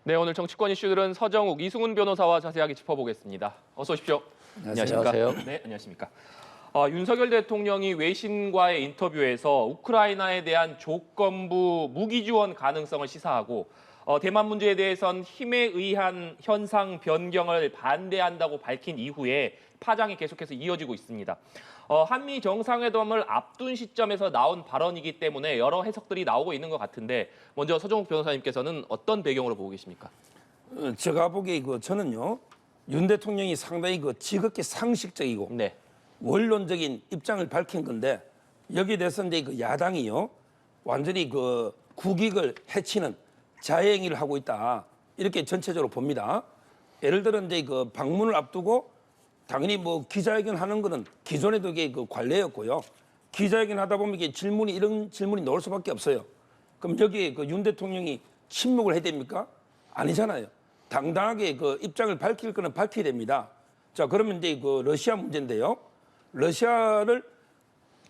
네, 오늘 정치권 이슈들은 서정욱, 이승훈 변호사와 자세하게 짚어보겠습니다. 어서 오십시오. 안녕하십니까. 네, 안녕하십니까. 윤석열 대통령이 외신과의 인터뷰에서 우크라이나에 대한 조건부 무기 지원 가능성을 시사하고 대만 문제에 대해선 힘에 의한 현상 변경을 반대한다고 밝힌 이후에 파장이 계속해서 이어지고 있습니다. 한미 정상회담을 앞둔 시점에서 나온 발언이기 때문에 여러 해석들이 나오고 있는 것 같은데 먼저 서정욱 변호사님께서는 어떤 배경으로 보고 계십니까? 제가 보기에 저는요 윤 대통령이 상당히 지극히 상식적이고 네. 원론적인 입장을 밝힌 건데 여기에 대해서 이제 야당이요 완전히 국익을 해치는 자해행위를 하고 있다 이렇게 전체적으로 봅니다. 예를 들어 이제 방문을 앞두고 당연히 기자회견 하는 거는 기존에도 이게 관례였고요. 기자회견 하다 보면 이게 이런 질문이 나올 수밖에 없어요. 그럼 여기에 윤 대통령이 침묵을 해야 됩니까? 아니잖아요. 당당하게 입장을 밝힐 거는 밝혀야 됩니다. 자, 그러면 이제 러시아 문제인데요. 러시아를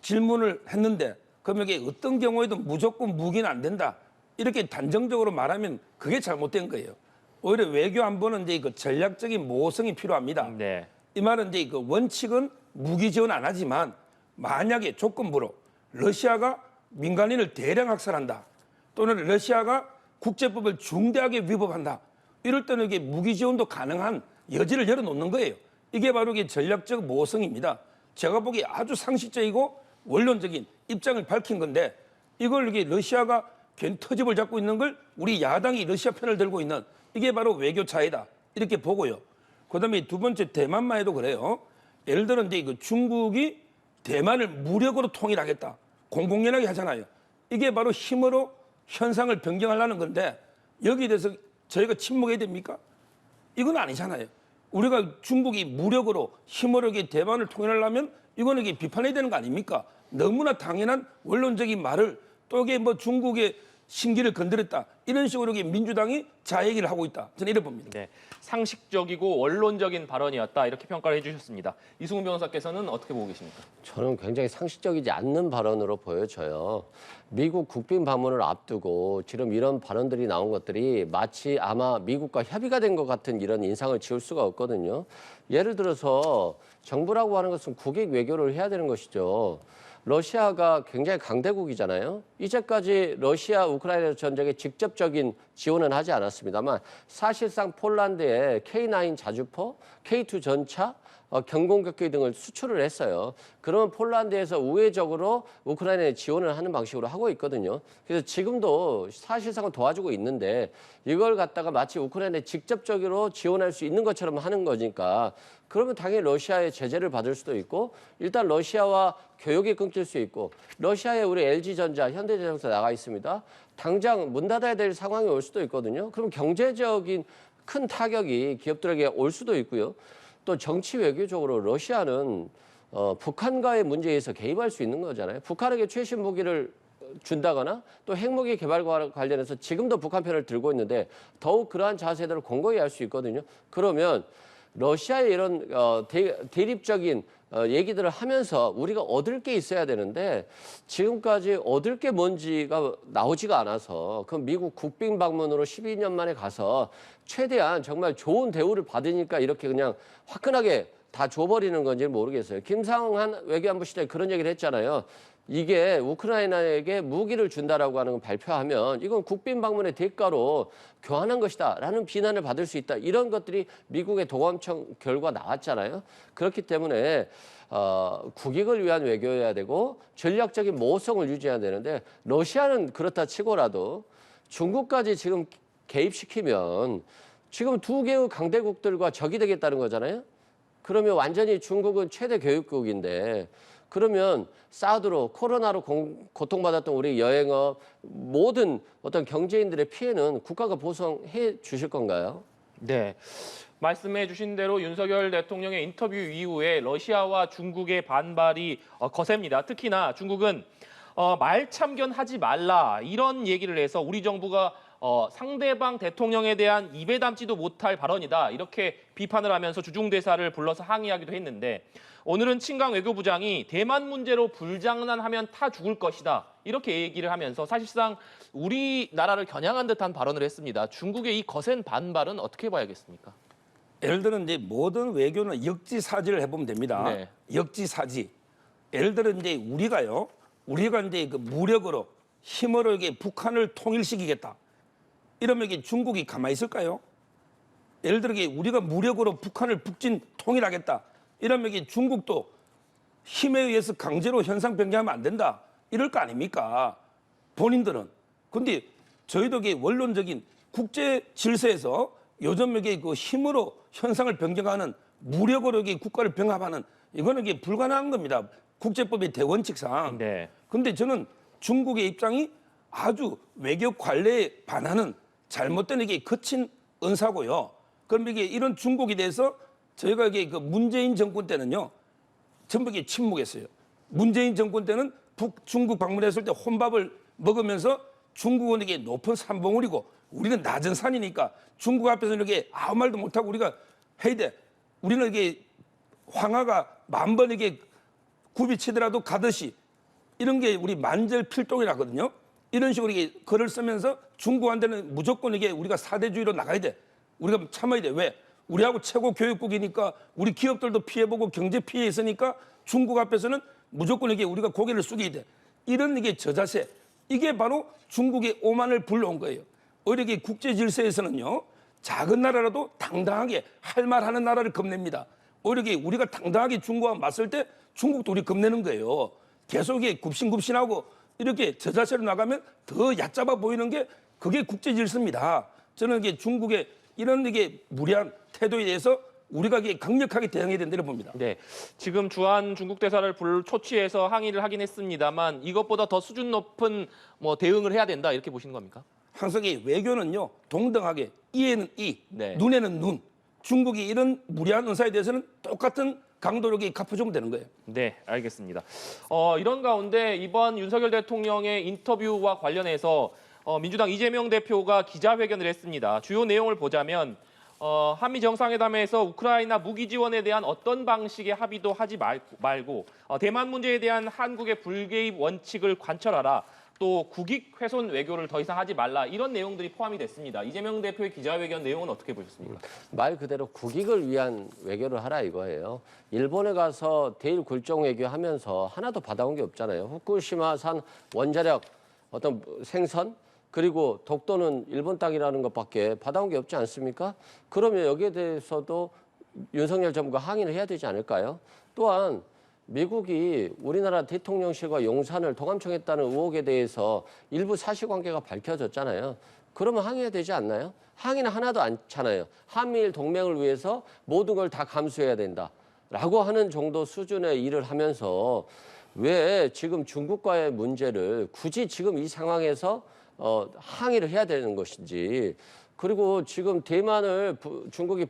질문을 했는데 그럼 여기 어떤 경우에도 무조건 무기는 안 된다. 이렇게 단정적으로 말하면 그게 잘못된 거예요. 오히려 외교 안보는 이제 전략적인 모호성이 필요합니다. 네. 이 말은 이제 원칙은 무기 지원 안 하지만 만약에 조건부로 러시아가 민간인을 대량 학살한다 또는 러시아가 국제법을 중대하게 위법한다 이럴 때는 이게 무기 지원도 가능한 여지를 열어놓는 거예요. 이게 바로 이게 전략적 모호성입니다. 제가 보기에 아주 상식적이고 원론적인 입장을 밝힌 건데 이걸 이게 러시아가 괜히 터집을 잡고 있는 걸 우리 야당이 러시아 편을 들고 있는 이게 바로 외교 차이다 이렇게 보고요. 그다음에 두 번째 대만만 해도 그래요. 예를 들어 이제 중국이 대만을 무력으로 통일하겠다. 공공연하게 하잖아요. 이게 바로 힘으로 현상을 변경하려는 건데 여기에 대해서 저희가 침묵해야 됩니까? 이건 아니잖아요. 우리가 중국이 무력으로 힘으로 이게 대만을 통일하려면 이거는 이게 비판해야 되는 거 아닙니까? 너무나 당연한 원론적인 말을 또 이게 중국의 신기를 건드렸다. 이런 식으로 민주당이 자얘기를 하고 있다. 저는 이래 봅니다. 네, 상식적이고 원론적인 발언이었다. 이렇게 평가를 해주셨습니다. 이승훈 변호사께서는 어떻게 보고 계십니까? 저는 굉장히 상식적이지 않는 발언으로 보여져요. 미국 국빈 방문을 앞두고 지금 이런 발언들이 나온 것들이 마치 아마 미국과 협의가 된 것 같은 이런 인상을 지울 수가 없거든요. 예를 들어서 정부라고 하는 것은 국익 외교를 해야 되는 것이죠. 러시아가 굉장히 강대국이잖아요. 이제까지 러시아 우크라이나 전쟁에 직접적인 지원은 하지 않았습니다만 사실상 폴란드에 K9 자주포, K2 전차, 경공격기 등을 수출을 했어요. 그러면 폴란드에서 우회적으로 우크라이나에 지원을 하는 방식으로 하고 있거든요. 그래서 지금도 사실상은 도와주고 있는데 이걸 갖다가 마치 우크라이나에 직접적으로 지원할 수 있는 것처럼 하는 거니까 그러면 당연히 러시아의 제재를 받을 수도 있고 일단 러시아와 교역이 끊길 수 있고 러시아에 우리 LG전자, 현대자동차 나가 있습니다. 당장 문 닫아야 될 상황이 올 수도 있거든요. 그럼 경제적인 큰 타격이 기업들에게 올 수도 있고요. 또 정치 외교적으로 러시아는 북한과의 문제에서 개입할 수 있는 거잖아요. 북한에게 최신 무기를 준다거나 또 핵무기 개발과 관련해서 지금도 북한 편을 들고 있는데 더욱 그러한 자세들을 공고히 할 수 있거든요. 그러면 러시아의 이런 대립적인 얘기들을 하면서 우리가 얻을 게 있어야 되는데 지금까지 얻을 게 뭔지가 나오지가 않아서 그럼 미국 국빈 방문으로 12년 만에 가서 최대한 정말 좋은 대우를 받으니까 이렇게 그냥 화끈하게 다 줘버리는 건지는 모르겠어요. 김상한 외교안보 시장이 그런 얘기를 했잖아요. 이게 우크라이나에게 무기를 준다라고 하는 걸 발표하면 이건 국빈 방문의 대가로 교환한 것이다라는 비난을 받을 수 있다. 이런 것들이 미국의 도감청 결과 나왔잖아요. 그렇기 때문에 국익을 위한 외교여야 되고 전략적인 모호성을 유지해야 되는데 러시아는 그렇다 치고라도 중국까지 지금 개입시키면 지금 두 개의 강대국들과 적이 되겠다는 거잖아요. 그러면 완전히 중국은 최대 교육국인데 그러면 사드로 코로나로 고통받았던 우리 여행업 모든 어떤 경제인들의 피해는 국가가 보상해 주실 건가요? 네. 말씀해 주신 대로 윤석열 대통령의 인터뷰 이후에 러시아와 중국의 반발이 거셉니다. 특히나 중국은 말참견하지 말라 이런 얘기를 해서 우리 정부가 상대방 대통령에 대한 입에 담지도 못할 발언이다 이렇게 비판을 하면서 주중대사를 불러서 항의하기도 했는데 오늘은 친강 외교부장이 대만 문제로 불장난하면 타 죽을 것이다 이렇게 얘기를 하면서 사실상 우리나라를 겨냥한 듯한 발언을 했습니다. 중국의 이 거센 반발은 어떻게 봐야겠습니까? 예를 들어 이제 모든 외교는 역지사지를 해보면 됩니다. 네. 역지사지. 예를 들어 이제 우리가 이제 그 무력으로 힘으로 이게 북한을 통일시키겠다. 이러면 이게 중국이 가만히 있을까요? 예를 들어 이게 우리가 무력으로 북한을 북진 통일하겠다. 이러면 이게 중국도 힘에 의해서 강제로 현상 변경하면 안 된다. 이럴 거 아닙니까? 본인들은. 근데 저희도 이게 원론적인 국제 질서에서 요즘 이게 그 힘으로 현상을 변경하는 무력으로 이게 국가를 병합하는 이거는 이게 불가능한 겁니다. 국제법의 대원칙상. 네. 근데 저는 중국의 입장이 아주 외교 관례에 반하는 잘못된 이게 거친 언사고요. 그럼 이게 이런 중국에 대해서 저희가 이게 그 문재인 정권 때는요, 전부 이게 침묵했어요. 문재인 정권 때는 중국 방문했을 때 혼밥을 먹으면서 중국은 이게 높은 산봉우리고 우리는 낮은 산이니까 중국 앞에서 이렇게 아무 말도 못하고 우리가 해야 돼. 우리는 이게 황하가 만번 이게 굽이치더라도 가듯이 이런 게 우리 만절필동이라거든요. 이런 식으로 이게 글을 쓰면서 중국한테는 무조건 이게 우리가 사대주의로 나가야 돼. 우리가 참아야 돼. 왜? 우리하고 최고 교육국이니까 우리 기업들도 피해보고 경제 피해 있으니까 중국 앞에서는 무조건 이게 우리가 고개를 숙여야 돼. 이런 이게 저자세. 이게 바로 중국의 오만을 불러온 거예요. 오히려 이게 국제 질서에서는요, 작은 나라라도 당당하게 할 말하는 나라를 겁냅니다. 오히려 이게 우리가 당당하게 중국과 맞설 때 중국도 우리 겁내는 거예요. 계속 이게 굽신굽신하고 이렇게 저자세로 나가면 더 얕잡아 보이는 게 그게 국제 질서입니다. 저는 이게 중국의 이런 이게 무리한 태도에 대해서 우리가 이게 강력하게 대응해야 된다고 봅니다. 네, 지금 주한 중국 대사를 초치해서 항의를 하긴 했습니다만 이것보다 더 수준 높은 뭐 대응을 해야 된다 이렇게 보시는 겁니까? 항상 이 외교는요 동등하게 이에는 이, 네. 눈에는 눈. 중국이 이런 무리한 언사에 대해서는 똑같은 강도로 갚아주면 되는 거예요. 네, 알겠습니다. 이런 가운데 이번 윤석열 대통령의 인터뷰와 관련해서 민주당 이재명 대표가 기자회견을 했습니다. 주요 내용을 보자면 한미 정상회담에서 우크라이나 무기 지원에 대한 어떤 방식의 합의도 하지 말고 대만 문제에 대한 한국의 불개입 원칙을 관철하라. 또 국익 훼손 외교를 더 이상 하지 말라. 이런 내용들이 포함이 됐습니다. 이재명 대표의 기자회견 내용은 어떻게 보셨습니까? 말 그대로 국익을 위한 외교를 하라 이거예요. 일본에 가서 대일 굴종 외교하면서 하나도 받아온 게 없잖아요. 후쿠시마산 원자력 어떤 생선 그리고 독도는 일본 땅이라는 것밖에 받아온 게 없지 않습니까? 그러면 여기에 대해서도 윤석열 정부가 항의를 해야 되지 않을까요? 또한 미국이 우리나라 대통령실과 용산을 도감청했다는 의혹에 대해서 일부 사실관계가 밝혀졌잖아요. 그러면 항의해야 되지 않나요? 항의는 하나도 않잖아요. 한미일 동맹을 위해서 모든 걸 다 감수해야 된다라고 하는 정도 수준의 일을 하면서 왜 지금 중국과의 문제를 굳이 지금 이 상황에서 항의를 해야 되는 것인지, 그리고 지금 대만을 중국이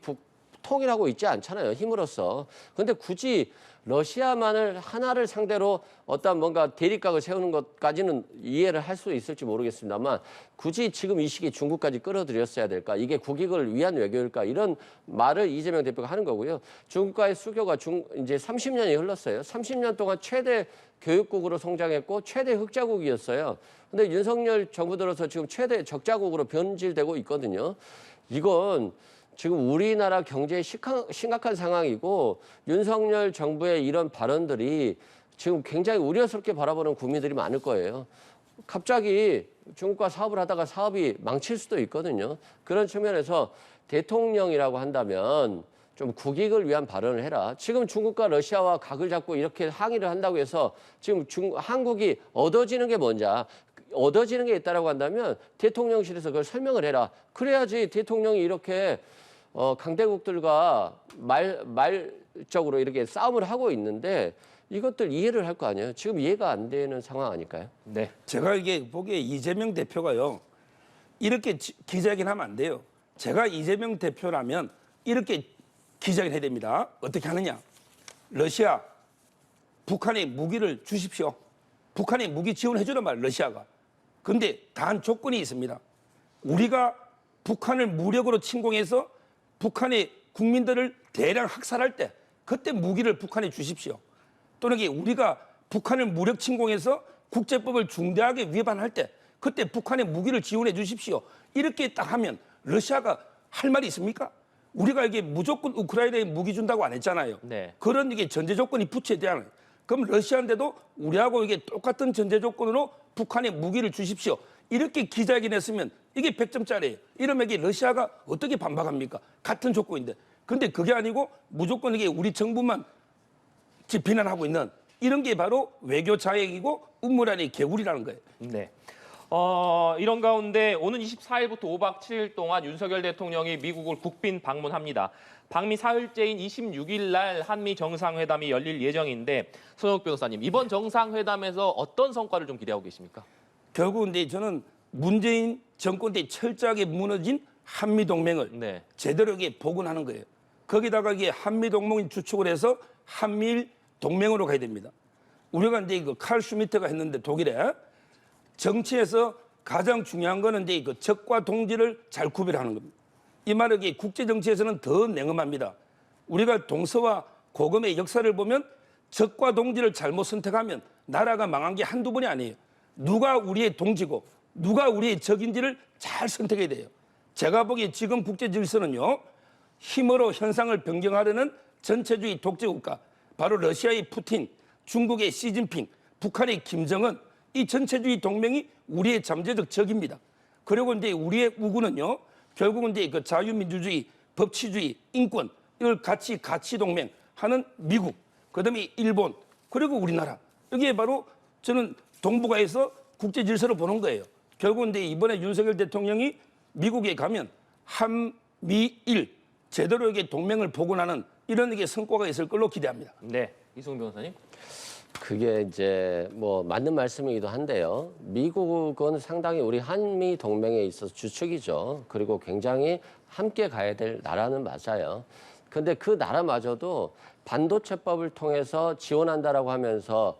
통일하고 있지 않잖아요, 힘으로써. 근데 굳이 러시아만을 하나를 상대로 어떤 뭔가 대립각을 세우는 것까지는 이해를 할 수 있을지 모르겠습니다만 굳이 지금 이 시기 중국까지 끌어들였어야 될까? 이게 국익을 위한 외교일까? 이런 말을 이재명 대표가 하는 거고요. 중국과의 수교가 이제 30년이 흘렀어요. 30년 동안 최대 교육국으로 성장했고 최대 흑자국이었어요. 근데 윤석열 정부 들어서 지금 최대 적자국으로 변질되고 있거든요. 이건 지금 우리나라 경제에 심각한 상황이고 윤석열 정부의 이런 발언들이 지금 굉장히 우려스럽게 바라보는 국민들이 많을 거예요. 갑자기 중국과 사업을 하다가 사업이 망칠 수도 있거든요. 그런 측면에서 대통령이라고 한다면 좀 국익을 위한 발언을 해라. 지금 중국과 러시아와 각을 잡고 이렇게 항의를 한다고 해서 지금 한국이 얻어지는 게 뭔지, 얻어지는 게 있다라고 한다면 대통령실에서 그걸 설명을 해라. 그래야지 대통령이 이렇게 강대국들과 말적으로 이렇게 싸움을 하고 있는데 이것들 이해를 할 거 아니에요. 지금 이해가 안 되는 상황 아닐까요? 네. 제가 이게 보기에 이재명 대표가요 이렇게 기자회견 하면 안 돼요. 제가 이재명 대표라면 이렇게 기자회견 해야 됩니다. 어떻게 하느냐? 러시아, 북한에 무기를 주십시오. 북한에 무기 지원해 주란 말이에요, 러시아가. 근데 단 조건이 있습니다. 우리가 북한을 무력으로 침공해서 북한의 국민들을 대량 학살할 때 그때 무기를 북한에 주십시오. 또는 우리가 북한을 무력 침공해서 국제법을 중대하게 위반할 때 그때 북한에 무기를 지원해 주십시오. 이렇게 딱 하면 러시아가 할 말이 있습니까? 우리가 이게 무조건 우크라이나에 무기 준다고 안 했잖아요. 네. 그런 이게 전제 조건이 붙여야 돼. 그럼 러시아인데도 우리하고 이게 똑같은 전제 조건으로 북한에 무기를 주십시오. 이렇게 기자회견 했으면 이게 100점짜리예요. 이러면 이게 러시아가 어떻게 반박합니까? 같은 조건인데. 근데 그게 아니고 무조건 이게 우리 정부만 비난하고 있는 이런 게 바로 외교 자액이고 음모란의 개구리라는 거예요. 네. 이런 가운데 오는 24일부터 5박 7일 동안 윤석열 대통령이 미국을 국빈 방문합니다. 방미 사흘째인 26일 날 한미 정상회담이 열릴 예정인데 손혁 변호사님, 이번 정상회담에서 어떤 성과를 좀 기대하고 계십니까? 결국 근데 저는 문재인 정권 때 철저하게 무너진 한미 동맹을 네. 제대로 이게 복원하는 거예요. 거기다가 이게 한미 동맹이 주축을 해서 한미일 동맹으로 가야 됩니다. 우리가 이제 그 칼 슈미트가 했는데 독일에 정치에서 가장 중요한 거는 이제 그 적과 동지를 잘 구별하는 겁니다. 이 말은 이게 국제 정치에서는 더 냉엄합니다. 우리가 동서와 고금의 역사를 보면 적과 동지를 잘못 선택하면 나라가 망한 게 한두 번이 아니에요. 누가 우리의 동지고 누가 우리의 적인지를 잘 선택해야 돼요. 제가 보기에 지금 국제 질서는요, 힘으로 현상을 변경하려는 전체주의 독재국가, 바로 러시아의 푸틴, 중국의 시진핑, 북한의 김정은, 이 전체주의 동맹이 우리의 잠재적 적입니다. 그리고 이제 우리의 우군은요, 결국은 이제 그 자유민주주의, 법치주의, 인권, 이걸 같이 가치 동맹하는 미국, 그다음에 일본, 그리고 우리나라. 이게 바로 저는 동북아에서 국제 질서를 보는 거예요. 결국은 이제 이번에 윤석열 대통령이 미국에 가면 한미일 제대로 이게 동맹을 복원하는 이런 게 성과가 있을 걸로 기대합니다. 네, 이승훈 변호사님. 그게 이제 뭐 맞는 말씀이기도 한데요. 미국은 상당히 우리 한미 동맹에 있어서 주축이죠. 그리고 굉장히 함께 가야 될 나라는 맞아요. 근데 그 나라마저도 반도체법을 통해서 지원한다라고 하면서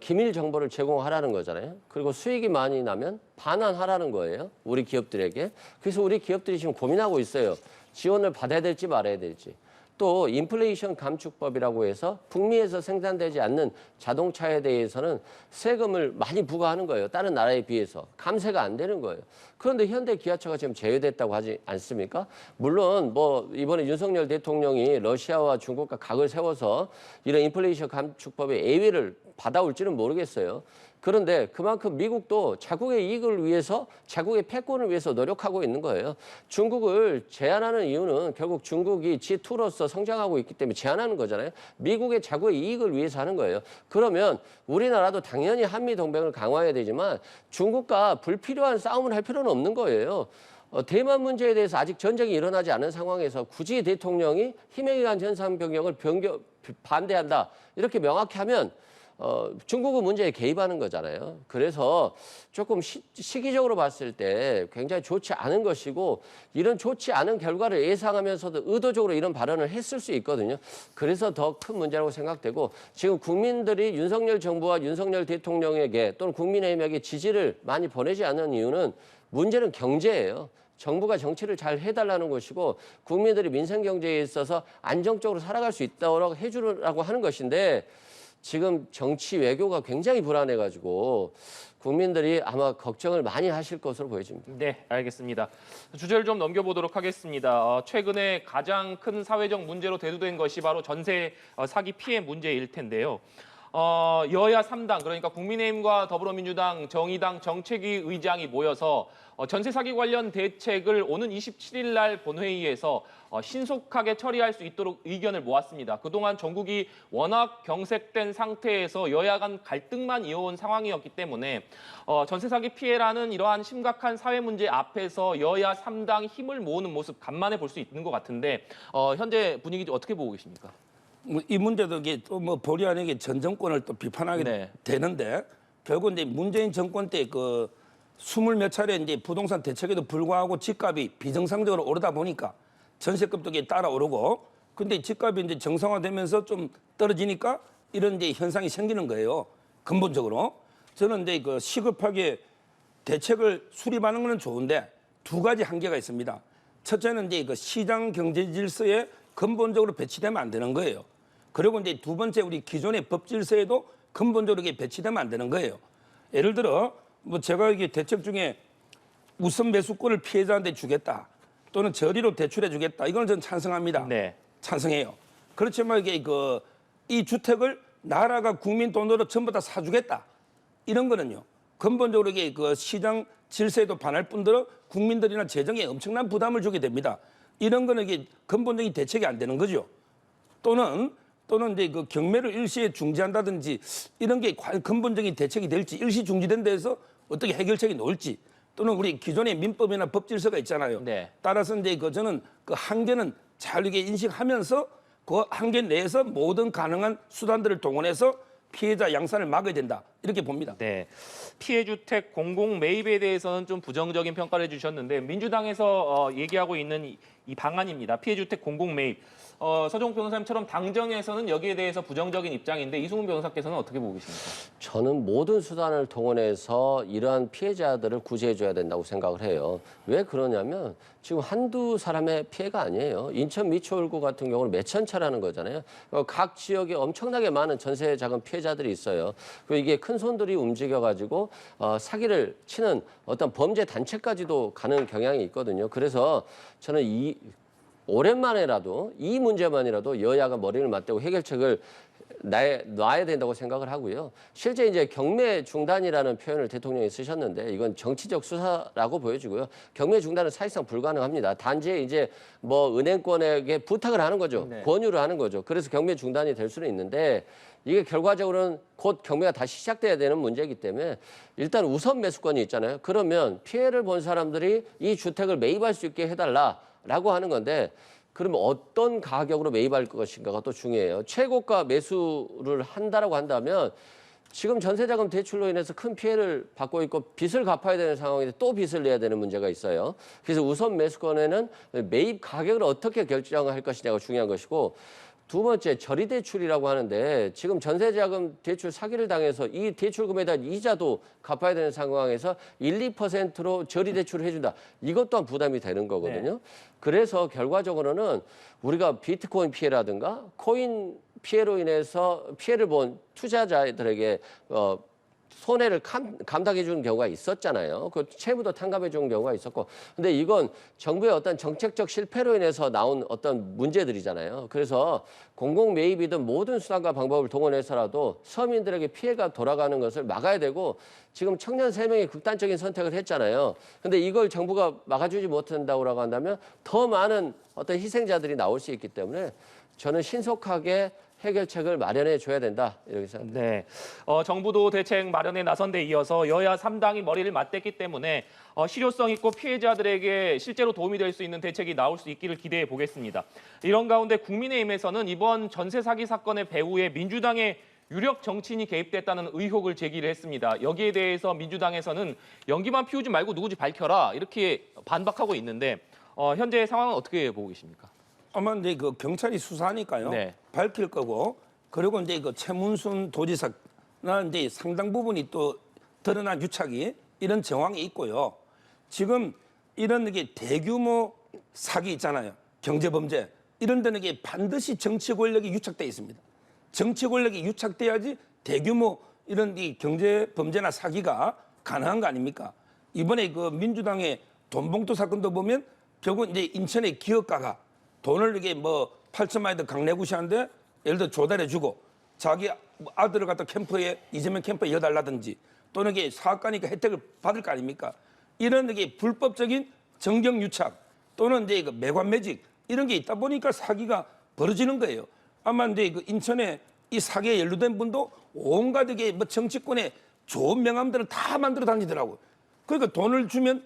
기밀 정보를 제공하라는 거잖아요. 그리고 수익이 많이 나면 반환하라는 거예요. 우리 기업들에게. 그래서 우리 기업들이 지금 고민하고 있어요. 지원을 받아야 될지 말아야 될지. 또 인플레이션 감축법이라고 해서 북미에서 생산되지 않는 자동차에 대해서는 세금을 많이 부과하는 거예요. 다른 나라에 비해서. 감세가 안 되는 거예요. 그런데 현대 기아차가 지금 제외됐다고 하지 않습니까? 물론 뭐 이번에 윤석열 대통령이 러시아와 중국과 각을 세워서 이런 인플레이션 감축법의 예외를 받아올지는 모르겠어요. 그런데 그만큼 미국도 자국의 이익을 위해서, 자국의 패권을 위해서 노력하고 있는 거예요. 중국을 제한하는 이유는 결국 중국이 G2로서 성장하고 있기 때문에 제한하는 거잖아요. 미국의 자국의 이익을 위해서 하는 거예요. 그러면 우리나라도 당연히 한미 동맹을 강화해야 되지만 중국과 불필요한 싸움을 할 필요는 없는 거예요. 대만 문제에 대해서 아직 전쟁이 일어나지 않은 상황에서 굳이 대통령이 힘에 의한 현상 변경을 반대한다 이렇게 명확히 하면 중국은 문제에 개입하는 거잖아요. 그래서 조금 시기적으로 봤을 때 굉장히 좋지 않은 것이고 이런 좋지 않은 결과를 예상하면서도 의도적으로 이런 발언을 했을 수 있거든요. 그래서 더 큰 문제라고 생각되고 지금 국민들이 윤석열 정부와 윤석열 대통령에게 또는 국민의힘에게 지지를 많이 보내지 않는 이유는 문제는 경제예요. 정부가 정치를 잘 해달라는 것이고 국민들이 민생 경제에 있어서 안정적으로 살아갈 수 있도록 해주라고 하는 것인데 지금 정치 외교가 굉장히 불안해가지고 국민들이 아마 걱정을 많이 하실 것으로 보여집니다. 네, 알겠습니다. 주제를 좀 넘겨보도록 하겠습니다. 최근에 가장 큰 사회적 문제로 대두된 것이 바로 전세 사기 피해 문제일 텐데요. 여야 3당, 그러니까 국민의힘과 더불어민주당, 정의당 정책위 의장이 모여서 전세 사기 관련 대책을 오는 27일 날 본회의에서 신속하게 처리할 수 있도록 의견을 모았습니다. 그동안 전국이 워낙 경색된 상태에서 여야 간 갈등만 이어온 상황이었기 때문에 전세 사기 피해라는 이러한 심각한 사회 문제 앞에서 여야 3당 힘을 모으는 모습 간만에 볼 수 있는 것 같은데 현재 분위기 어떻게 보고 계십니까? 이 문제도 이게 또 뭐 본의 아니게 전 정권을 또 비판하게 네. 되는데 결국 이제 문재인 정권 때 그 20몇 차례 이제 부동산 대책에도 불구하고 집값이 비정상적으로 오르다 보니까 전세급도 이게 따라오르고 근데 집값이 이제 정상화되면서 좀 떨어지니까 이런 이제 현상이 생기는 거예요. 근본적으로 저는 이제 그 시급하게 대책을 수립하는 건 좋은데 두 가지 한계가 있습니다. 첫째는 이제 그 시장 경제 질서에 근본적으로 배치되면 안 되는 거예요. 그리고 이제 두 번째 우리 기존의 법 질서에도 근본적으로 이게 배치되면 안 되는 거예요. 예를 들어 뭐 제가 이게 대책 중에 우선 매수권을 피해자한테 주겠다 또는 저리로 대출해 주겠다 이건 저는 찬성합니다. 네. 찬성해요. 그렇지만 이게 이 주택을 나라가 국민 돈으로 전부 다 사주겠다 이런 거는요 근본적으로 이게 시장 질서에도 반할 뿐더러 국민들이나 재정에 엄청난 부담을 주게 됩니다. 이런 거는 이게 근본적인 대책이 안 되는 거죠. 또는 이제 경매를 일시에 중지한다든지 이런 게 과연 근본적인 대책이 될지 일시 중지된 데에서 어떻게 해결책이 나올지 또는 우리 기존의 민법이나 법 질서가 있잖아요. 네. 따라서 이제 저는 그 한계는 잘 이게 인식하면서 그 한계 내에서 모든 가능한 수단들을 동원해서 피해자 양산을 막아야 된다 이렇게 봅니다. 네. 피해 주택 공공 매입에 대해서는 좀 부정적인 평가를 해주셨는데 민주당에서 얘기하고 있는 이 방안입니다. 피해 주택 공공 매입. 서정욱 변호사님처럼 당정에서는 여기에 대해서 부정적인 입장인데 이승훈 변호사께서는 어떻게 보고 계십니까? 저는 모든 수단을 동원해서 이러한 피해자들을 구제해줘야 된다고 생각을 해요. 왜 그러냐면 지금 한두 사람의 피해가 아니에요. 인천 미추홀구 같은 경우는 몇천 차라는 거잖아요. 각 지역에 엄청나게 많은 전세 자금 피해자들이 있어요. 그리고 이게 큰 손들이 움직여가지고 사기를 치는 어떤 범죄 단체까지도 가는 경향이 있거든요. 그래서 저는 오랜만에라도 이 문제만이라도 여야가 머리를 맞대고 해결책을 놔야 된다고 생각을 하고요. 실제 이제 경매 중단이라는 표현을 대통령이 쓰셨는데 이건 정치적 수사라고 보여지고요. 경매 중단은 사실상 불가능합니다. 단지 이제 뭐 은행권에게 부탁을 하는 거죠. 네. 권유를 하는 거죠. 그래서 경매 중단이 될 수는 있는데 이게 결과적으로는 곧 경매가 다시 시작돼야 되는 문제이기 때문에 일단 우선 매수권이 있잖아요. 그러면 피해를 본 사람들이 이 주택을 매입할 수 있게 해달라라고 하는 건데 그러면 어떤 가격으로 매입할 것인가가 또 중요해요. 최고가 매수를 한다라고 한다면 지금 전세자금 대출로 인해서 큰 피해를 받고 있고 빚을 갚아야 되는 상황인데 또 빚을 내야 되는 문제가 있어요. 그래서 우선 매수권에는 매입 가격을 어떻게 결정할 것이냐가 중요한 것이고 두 번째 저리대출이라고 하는데 지금 전세자금 대출 사기를 당해서 이 대출금에 대한 이자도 갚아야 되는 상황에서 1, 2%로 저리대출을 해준다. 이것 또한 부담이 되는 거거든요. 네. 그래서 결과적으로는 우리가 비트코인 피해라든가 코인 피해로 인해서 피해를 본 투자자들에게 손해를 감당해 주는 경우가 있었잖아요. 그 채무도 탕감해 주는 경우가 있었고. 근데 이건 정부의 어떤 정책적 실패로 인해서 나온 어떤 문제들이잖아요. 그래서 공공 매입이든 모든 수단과 방법을 동원해서라도 서민들에게 피해가 돌아가는 것을 막아야 되고 지금 청년 3명이 극단적인 선택을 했잖아요. 근데 이걸 정부가 막아주지 못한다고 한다면 더 많은 어떤 희생자들이 나올 수 있기 때문에 저는 신속하게 해결책을 마련해 줘야 된다 이렇게 생각합니다. 네, 정부도 대책 마련에 나선 데 이어서 여야 3당이 머리를 맞댔기 때문에 실효성 있고 피해자들에게 실제로 도움이 될 수 있는 대책이 나올 수 있기를 기대해 보겠습니다. 이런 가운데 국민의힘에서는 이번 전세 사기 사건의 배후에 민주당의 유력 정치인이 개입됐다는 의혹을 제기를 했습니다. 여기에 대해서 민주당에서는 연기만 피우지 말고 누구지 밝혀라 이렇게 반박하고 있는데 현재 상황은 어떻게 보고 계십니까? 아마 이제 경찰이 수사하니까요. 네. 밝힐 거고 그리고 이제 최문순 도지사나 이제 상당 부분이 또 드러난 유착이 이런 정황이 있고요. 지금 이런 게 대규모 사기 있잖아요. 경제범죄 이런 데는 이게 반드시 정치 권력이 유착돼 있습니다. 정치 권력이 유착돼야지 대규모 이런 이 경제 범죄나 사기가 가능한 거 아닙니까? 이번에 민주당의 돈봉투 사건도 보면 결국 이제 인천의 기업가가 돈을 이게 8천만 원도 강내구시하는데 예를 들어 조달해주고 자기 아들을 갖다 이재명 캠프에 여달라든지 또는 이게 사업가니까 혜택을 받을 거 아닙니까? 이런 이게 불법적인 정경유착 또는 이제 매관매직 이런 게 있다 보니까 사기가 벌어지는 거예요. 아마 이제 인천에 이 사기에 연루된 분도 온갖 이게 정치권의 좋은 명함들을 다 만들어 다니더라고요. 그러니까 돈을 주면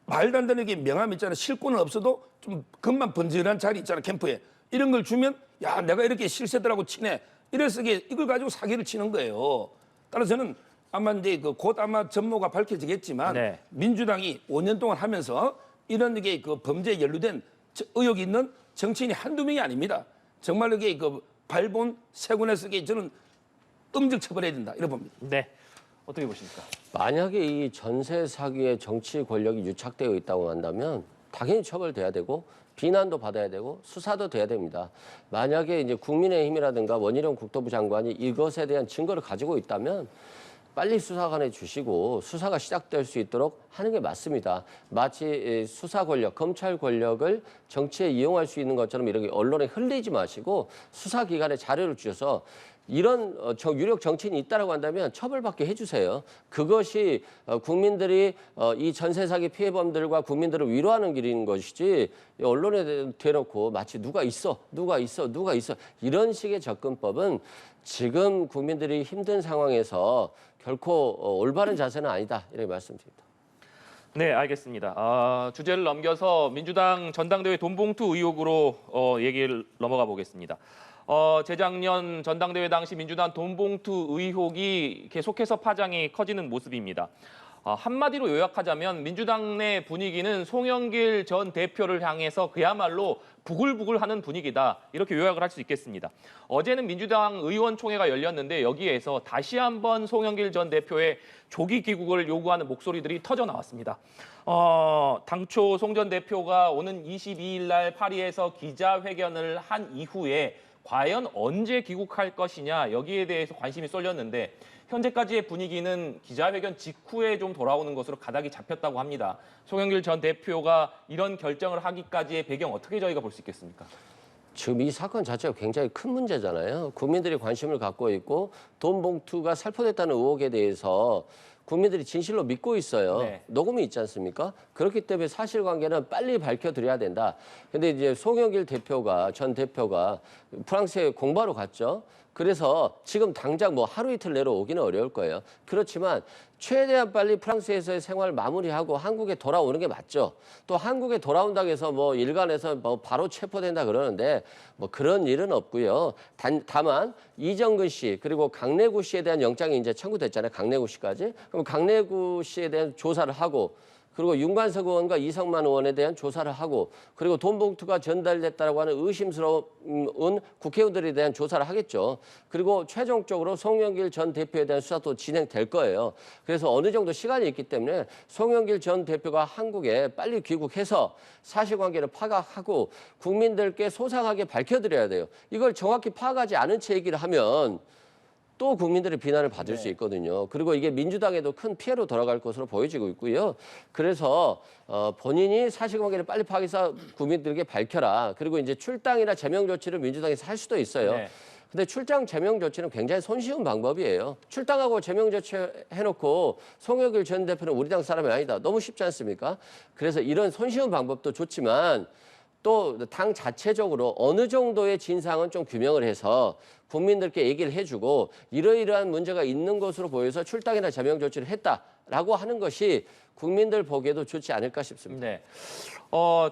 말도 안 되는 게 명함 있잖아요. 실권은 없어도 좀 금방 번지르한 자리 있잖아요. 캠프에. 이런 걸 주면 야 내가 이렇게 실세들하고 치네. 이래서 이걸 가지고 사기를 치는 거예요. 따라서 저는 아마 이제 곧 아마 전모가 밝혀지겠지만 네. 민주당이 5년 동안 하면서 이런 게 범죄에 연루된 의혹이 있는 정치인이 한두 명이 아닙니다. 정말 이게 발본 세군에서 저는 엄정 처벌해야 된다. 이렇게 봅니다. 네, 어떻게 보십니까? 만약에 이 전세 사기에 정치 권력이 유착되어 있다고 한다면 당연히 처벌돼야 되고 비난도 받아야 되고 수사도 돼야 됩니다. 만약에 이제 국민의힘이라든가 원희룡 국토부 장관이 이것에 대한 증거를 가지고 있다면 빨리 수사관에 주시고 수사가 시작될 수 있도록 하는 게 맞습니다. 마치 수사 권력, 검찰 권력을 정치에 이용할 수 있는 것처럼 이렇게 언론에 흘리지 마시고 수사기관에 자료를 주셔서 이런 유력 정치인이 있다라고 한다면 처벌받게 해주세요. 그것이 국민들이 이 전세 사기 피해범들과 국민들을 위로하는 길인 것이지 언론에 대놓고 마치 누가 있어 이런 식의 접근법은 지금 국민들이 힘든 상황에서 결코 올바른 자세는 아니다 이렇게 말씀드립니다. 네, 알겠습니다. 주제를 넘겨서 민주당 전당대회 돈봉투 의혹으로 얘기를 넘어가 보겠습니다. 재작년 전당대회 당시 민주당 돈봉투 의혹이 계속해서 파장이 커지는 모습입니다. 한마디로 요약하자면 민주당 내 분위기는 송영길 전 대표를 향해서 그야말로 부글부글하는 분위기다. 이렇게 요약을 할 수 있겠습니다. 어제는 민주당 의원총회가 열렸는데 여기에서 다시 한번 송영길 전 대표의 조기 귀국을 요구하는 목소리들이 터져 나왔습니다. 당초 송 전 대표가 오는 22일 날 파리에서 기자회견을 한 이후에 과연 언제 귀국할 것이냐 여기에 대해서 관심이 쏠렸는데 현재까지의 분위기는 기자회견 직후에 좀 돌아오는 것으로 가닥이 잡혔다고 합니다. 송영길 전 대표가 이런 결정을 하기까지의 배경 어떻게 저희가 볼 수 있겠습니까? 지금 이 사건 자체가 굉장히 큰 문제잖아요. 국민들이 관심을 갖고 있고 돈 봉투가 살포됐다는 의혹에 대해서 국민들이 진실로 믿고 있어요. 네. 녹음이 있지 않습니까? 그렇기 때문에 사실관계는 빨리 밝혀드려야 된다. 근데 이제 송영길 전 대표가 프랑스에 공부하러 갔죠. 그래서 지금 당장 뭐 하루 이틀 내로 오기는 어려울 거예요. 그렇지만 최대한 빨리 프랑스에서의 생활을 마무리하고 한국에 돌아오는 게 맞죠. 또 한국에 돌아온다고 해서 뭐 일간에서 뭐 바로 체포된다 그러는데 뭐 그런 일은 없고요. 다만 이정근 씨 그리고 강내구 씨에 대한 영장이 이제 청구됐잖아요. 강내구 씨까지. 그럼 강내구 씨에 대한 조사를 하고 그리고 윤관석 의원과 이성만 의원에 대한 조사를 하고 그리고 돈 봉투가 전달됐다라고 하는 의심스러운 국회의원들에 대한 조사를 하겠죠. 그리고 최종적으로 송영길 전 대표에 대한 수사도 진행될 거예요. 그래서 어느 정도 시간이 있기 때문에 송영길 전 대표가 한국에 빨리 귀국해서 사실관계를 파악하고 국민들께 소상하게 밝혀드려야 돼요. 이걸 정확히 파악하지 않은 채 얘기를 하면 또 국민들의 비난을 받을 수 있거든요. 그리고 이게 민주당에도 큰 피해로 돌아갈 것으로 보여지고 있고요. 그래서 본인이 사실관계를 빨리 파악해서 국민들에게 밝혀라. 그리고 이제 출당이나 제명 조치를 민주당에서 할 수도 있어요. 네. 근데 출당 제명 조치는 굉장히 손쉬운 방법이에요. 출당하고 제명 조치 해놓고 송영길 전 대표는 우리 당 사람이 아니다. 너무 쉽지 않습니까? 그래서 이런 손쉬운 방법도 좋지만 또 당 자체적으로 어느 정도의 진상은 좀 규명을 해서 국민들께 얘기를 해주고 이러이러한 문제가 있는 것으로 보여서 출당이나 제명 조치를 했다라고 하는 것이 국민들 보기에도 좋지 않을까 싶습니다. 네.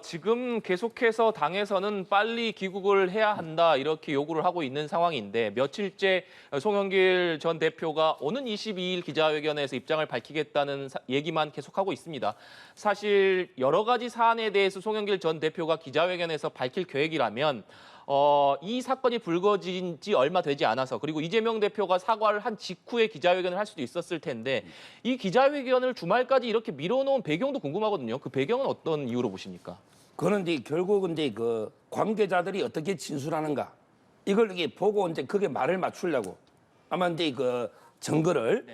지금 계속해서 당에서는 빨리 귀국을 해야 한다 이렇게 요구를 하고 있는 상황인데 며칠째 송영길 전 대표가 오는 22일 기자회견에서 입장을 밝히겠다는 얘기만 계속하고 있습니다. 사실 여러 가지 사안에 대해서 송영길 전 대표가 기자회견에서 밝힐 계획이라면 이 사건이 불거진 지 얼마 되지 않아서 그리고 이재명 대표가 사과를 한 직후에 기자회견을 할 수도 있었을 텐데 이 기자회견을 주말까지 이렇게 미뤄놓은 배경도 궁금하거든요. 그 배경은 어떤 이유로 보십니까? 그런 이제 결국은 이제 그 관계자들이 어떻게 진술하는가 이걸 이게 보고 이제 그게 말을 맞추려고 아마 이제 그 증거를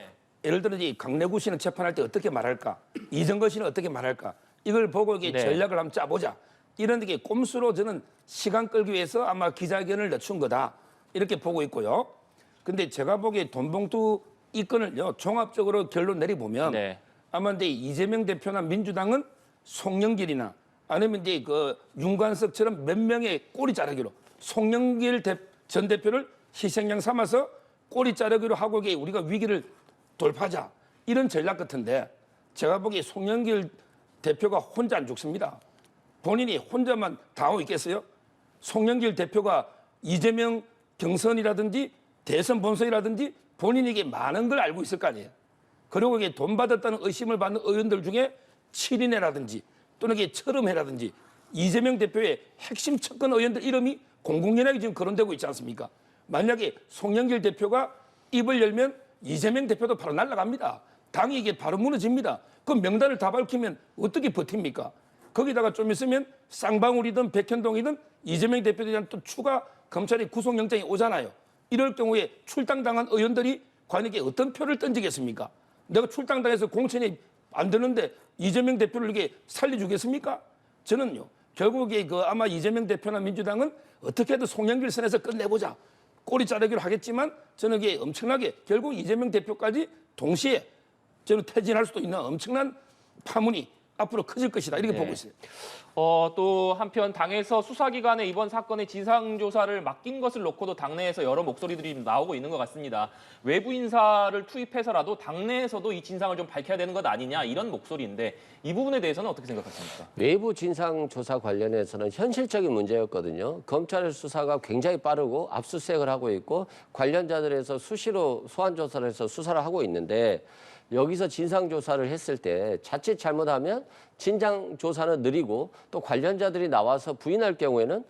예를 들어 이제 강내구 씨는 재판할 때 어떻게 말할까 이정건 씨는 어떻게 말할까 이걸 보고 이게 전략을 한번 짜보자 이런 게 꼼수로 저는 시간 끌기 위해서 아마 기자회견을 늦춘 거다 이렇게 보고 있고요. 근데 제가 보기에 돈봉투 이 건을요 종합적으로 결론 내리보면 아마 이제 이재명 대표나 민주당은 송영길이나 아니면 이제 그 윤관석처럼 몇 명의 꼬리 자르기로 송영길 전 대표를 희생양 삼아서 꼬리 자르기로 하고 우리가 위기를 돌파하자 이런 전략 같은데 제가 보기에 송영길 대표가 혼자 안 죽습니다. 본인이 혼자만 당하고 있겠어요? 송영길 대표가 이재명 경선이라든지 대선 본선이라든지 본인에게 많은 걸 알고 있을 거 아니에요. 그리고 이게 돈 받았다는 의심을 받는 의원들 중에 7인회라든지 또는 이게 철음회라든지 이재명 대표의 핵심 측근 의원들 이름이 공공연하게 지금 거론되고 있지 않습니까? 만약에 송영길 대표가 입을 열면 이재명 대표도 바로 날아갑니다. 당이 이게 바로 무너집니다. 그 명단을 다 밝히면 어떻게 버팁니까? 거기다가 좀 있으면 쌍방울이든 백현동이든 이재명 대표에 대한 또 추가 검찰의 구속영장이 오잖아요. 이럴 경우에 출당당한 의원들이 과연 이게 어떤 표를 던지겠습니까? 내가 출당당해서 공천이 안 되는데 이재명 대표를 이게 살려주겠습니까? 저는요. 결국에 그 아마 이재명 대표나 민주당은 어떻게든 송영길 선에서 끝내보자. 꼬리 자르기로 하겠지만 저는 이게 엄청나게 결국 이재명 대표까지 동시에 저는 퇴진할 수도 있는 엄청난 파문이 앞으로 커질 것이다. 이렇게 보고 있어요. 또 한편 당에서 수사기관에 이번 사건의 진상조사를 맡긴 것을 놓고도 당내에서 여러 목소리들이 나오고 있는 것 같습니다. 외부 인사를 투입해서라도 당내에서도 이 진상을 좀 밝혀야 되는 것 아니냐 이런 목소리인데 이 부분에 대해서는 어떻게 생각하십니까? 외부 진상조사 관련해서는 현실적인 문제였거든요. 검찰 수사가 굉장히 빠르고 압수수색을 하고 있고 관련자들에서 수시로 소환조사를 해서 수사를 하고 있는데 여기서 진상조사를 했을 때 자칫 잘못하면 진상조사는 느리고 또 관련자들이 나와서 부인할 경우에는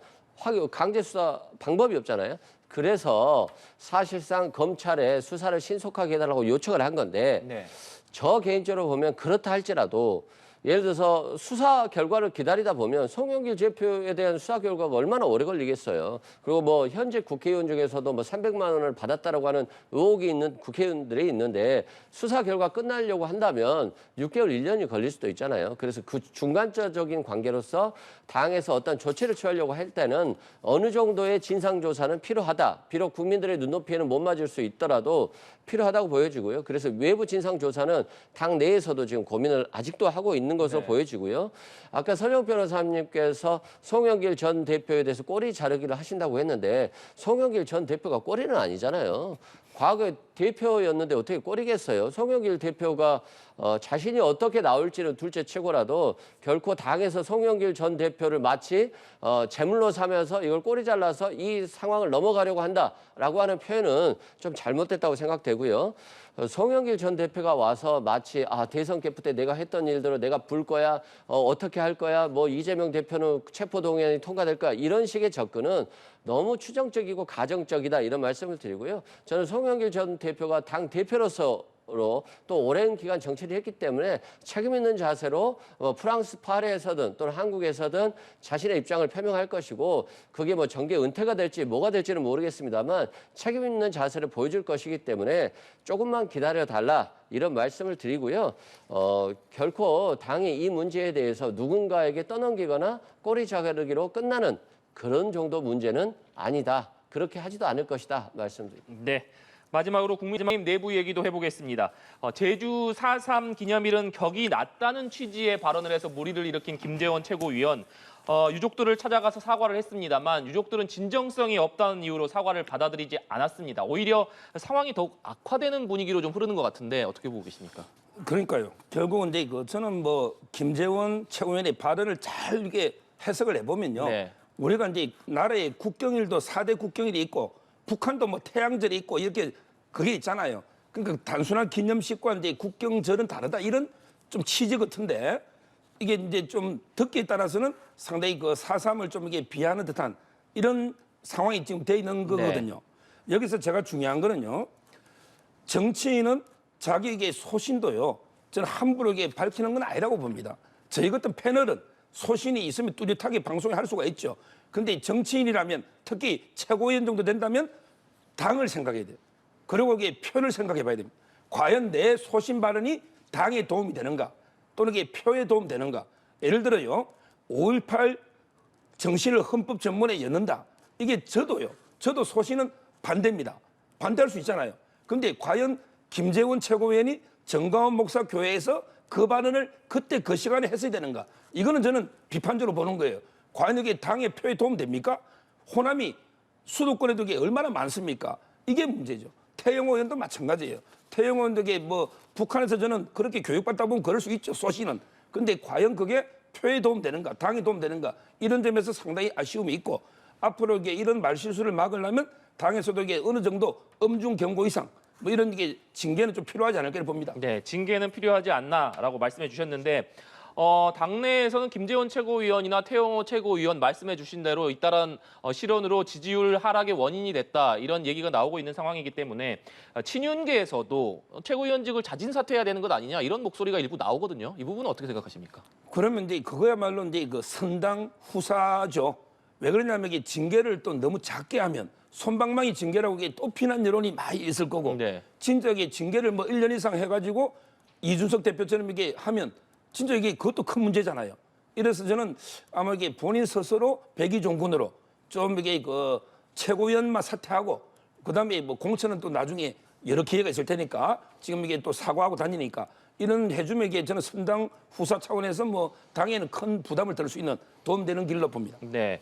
강제 수사 방법이 없잖아요. 그래서 사실상 검찰에 수사를 신속하게 해달라고 요청을 한 건데 네. 저 개인적으로 보면 그렇다 할지라도 예를 들어서 수사 결과를 기다리다 보면 송영길 대표에 대한 수사 결과가 얼마나 오래 걸리겠어요. 그리고 뭐 현재 국회의원 중에서도 뭐 300만 원을 받았다라고 하는 의혹이 있는 국회의원들이 있는데 수사 결과 끝나려고 한다면 6개월, 1년이 걸릴 수도 있잖아요. 그래서 그 중간적인 관계로서 당에서 어떤 조치를 취하려고 할 때는 어느 정도의 진상조사는 필요하다. 비록 국민들의 눈높이에는 못 맞을 수 있더라도 필요하다고 보여지고요. 그래서 외부 진상조사는 당 내에서도 지금 고민을 아직도 하고 있는 것으로 보여지고요. 아까 설영 변호사님께서 송영길 전 대표에 대해서 꼬리 자르기를 하신다고 했는데 송영길 전 대표가 꼬리는 아니잖아요. 과거에 대표였는데 어떻게 꼬리겠어요? 송영길 대표가 자신이 어떻게 나올지는 둘째 치고라도 결코 당에서 송영길 전 대표를 마치 제물로 삼아서 이걸 꼬리 잘라서 이 상황을 넘어가려고 한다라고 하는 표현은 좀 잘못됐다고 생각되고요. 송영길 전 대표가 와서 마치 대선 캠프 때 내가 했던 일대로 내가 불 거야, 어떻게 할 거야, 뭐 이재명 대표는 체포동의안이 통과될 거야 이런 식의 접근은 너무 추정적이고 가정적이다 이런 말씀을 드리고요. 저는 송영길 전 대표가 당 대표로서 또 오랜 기간 정치를 했기 때문에 책임 있는 자세로 프랑스 파리에서든 또는 한국에서든 자신의 입장을 표명할 것이고 그게 뭐 정계 은퇴가 될지 뭐가 될지는 모르겠습니다만 책임 있는 자세를 보여줄 것이기 때문에 조금만 기다려달라 이런 말씀을 드리고요. 결코 당이 이 문제에 대해서 누군가에게 떠넘기거나 꼬리 자르기로 끝나는 그런 정도 문제는 아니다. 그렇게 하지도 않을 것이다 말씀드립니다. 네. 마지막으로 국민의힘 내부 얘기도 해보겠습니다. 제주 4.3 기념일은 격이 낮다는 취지의 발언을 해서 물의를 일으킨 김재원 최고위원. 유족들을 찾아가서 사과를 했습니다만 유족들은 진정성이 없다는 이유로 사과를 받아들이지 않았습니다. 오히려 상황이 더욱 악화되는 분위기로 좀 흐르는 것 같은데 어떻게 보고 계십니까? 그러니까요. 결국은 이제 저는 뭐 김재원 최고위원의 발언을 잘 이렇게 해석을 해보면요. 네. 우리가 이제 나라의 국경일도 4대 국경일이 있고 북한도 뭐 태양절이 있고 이렇게 그게 있잖아요. 그러니까 단순한 기념식과 이제 국경절은 다르다 이런 좀 취지 같은데 이게 이제 좀 듣기에 따라서는 상당히 그 4.3을 좀 이게 비하하는 듯한 이런 상황이 지금 돼 있는 거거든요. 여기서 제가 중요한 거는요. 정치인은 자기에게 소신도요. 저는 함부로 이게 밝히는 건 아니라고 봅니다. 저희 같은 패널은 소신이 있으면 뚜렷하게 방송에 할 수가 있죠. 근데 정치인이라면 특히 최고위원 정도 된다면 당을 생각해야 돼요. 그리고 이게 표를 생각해 봐야 됩니다. 과연 내 소신 발언이 당에 도움이 되는가 또는 이게 표에 도움되는가. 예를 들어요. 5.18 정신을 헌법 전문에 였는다. 이게 저도 소신은 반대입니다. 반대할 수 있잖아요. 근데 과연 김재원 최고위원이 정광훈 목사 교회에서 그 발언을 그때 그 시간에 했어야 되는가. 이거는 저는 비판적으로 보는 거예요. 과연 이게 당의 표에 도움됩니까? 호남이 수도권에도 이게 얼마나 많습니까? 이게 문제죠. 태영호 의원도 마찬가지예요. 태영호 의원도 이게 뭐 북한에서 저는 그렇게 교육받다 보면 그럴 수 있죠. 소신은. 근데 과연 그게 표에 도움되는가? 당에 도움되는가? 이런 점에서 상당히 아쉬움이 있고 앞으로 이게 이런 말실수를 막으려면 당에서도 이게 어느 정도 엄중 경고 이상 뭐 이런 게 징계는 좀 필요하지 않을까 봅니다. 네, 징계는 필요하지 않나라고 말씀해 주셨는데 당내에서는 김재원 최고위원이나 태영호 최고위원 말씀해 주신 대로 잇따른 실언으로 지지율 하락의 원인이 됐다 이런 얘기가 나오고 있는 상황이기 때문에 친윤계에서도 최고위원직을 자진 사퇴해야 되는 것 아니냐 이런 목소리가 일부 나오거든요. 이 부분은 어떻게 생각하십니까? 그러면 이제 그거야말로 이제 그 선당 후사죠. 왜 그러냐면 이게 징계를 또 너무 작게 하면 솜방망이 징계라고 이게 또 피난 여론이 많이 있을 거고 네. 진짜 이게 징계를 뭐 1년 이상 해가지고 이준석 대표처럼 이게 하면 진짜 이게 그것도 큰 문제잖아요. 이래서 저는 아마 이게 본인 스스로 백의종군으로 좀 이게 그 최고위원만 사퇴하고 그다음에 뭐 공천은 또 나중에 여러 기회가 있을 테니까 지금 이게 또 사과하고 다니니까 이런 해주면 이게 저는 선당 후사 차원에서 뭐 당에는 큰 부담을 덜 수 있는 도움되는 길로 봅니다. 네.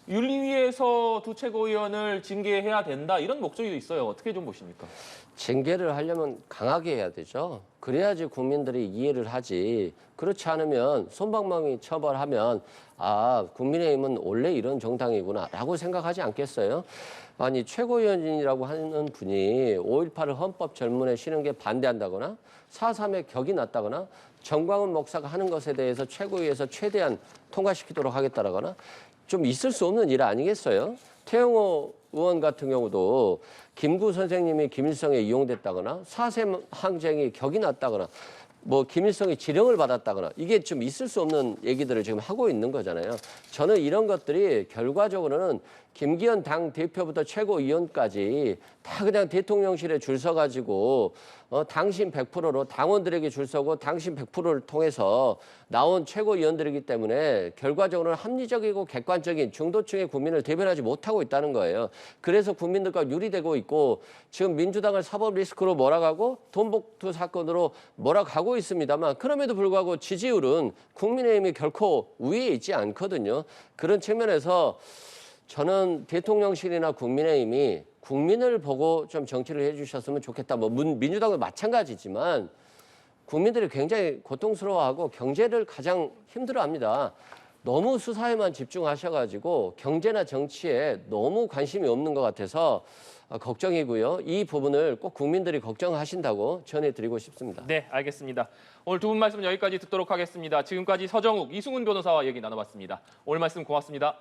윤리위에서 두 최고위원을 징계해야 된다 이런 목소리도 있어요. 어떻게 좀 보십니까? 징계를 하려면 강하게 해야 되죠. 그래야지 국민들이 이해를 하지. 그렇지 않으면 솜방망이 처벌하면 아, 국민의힘은 원래 이런 정당이구나라고 생각하지 않겠어요? 아니 최고위원이라고 하는 분이 5.18을 헌법 절문에 쉬는 게 반대한다거나 4.3에 격이 났다거나 정광훈 목사가 하는 것에 대해서 최고위에서 최대한 통과시키도록 하겠다라거나 좀 있을 수 없는 일 아니겠어요? 태영호 의원 같은 경우도 김구 선생님이 김일성에 이용됐다거나 4.3 항쟁이 격이 났다거나 뭐 김일성이 지령을 받았다거나 이게 좀 있을 수 없는 얘기들을 지금 하고 있는 거잖아요. 저는 이런 것들이 결과적으로는 김기현 당 대표부터 최고위원까지 다 그냥 대통령실에 줄 서가지고 당신 100%로 당원들에게 줄 서고 당신 100%를 통해서 나온 최고위원들이기 때문에 결과적으로는 합리적이고 객관적인 중도층의 국민을 대변하지 못하고 있다는 거예요. 그래서 국민들과 유리되고 있고 지금 민주당을 사법 리스크로 몰아가고 돈복투 사건으로 몰아가고 있습니다만 그럼에도 불구하고 지지율은 국민의힘이 결코 우위에 있지 않거든요. 그런 측면에서 저는 대통령실이나 국민의힘이 국민을 보고 좀 정치를 해주셨으면 좋겠다. 뭐 민주당도 마찬가지지만 국민들이 굉장히 고통스러워하고 경제를 가장 힘들어합니다. 너무 수사에만 집중하셔가지고 경제나 정치에 너무 관심이 없는 것 같아서 걱정이고요. 이 부분을 꼭 국민들이 걱정하신다고 전해드리고 싶습니다. 네, 알겠습니다. 오늘 두 분 말씀 여기까지 듣도록 하겠습니다. 지금까지 서정욱, 이승훈 변호사와 얘기 나눠봤습니다. 오늘 말씀 고맙습니다.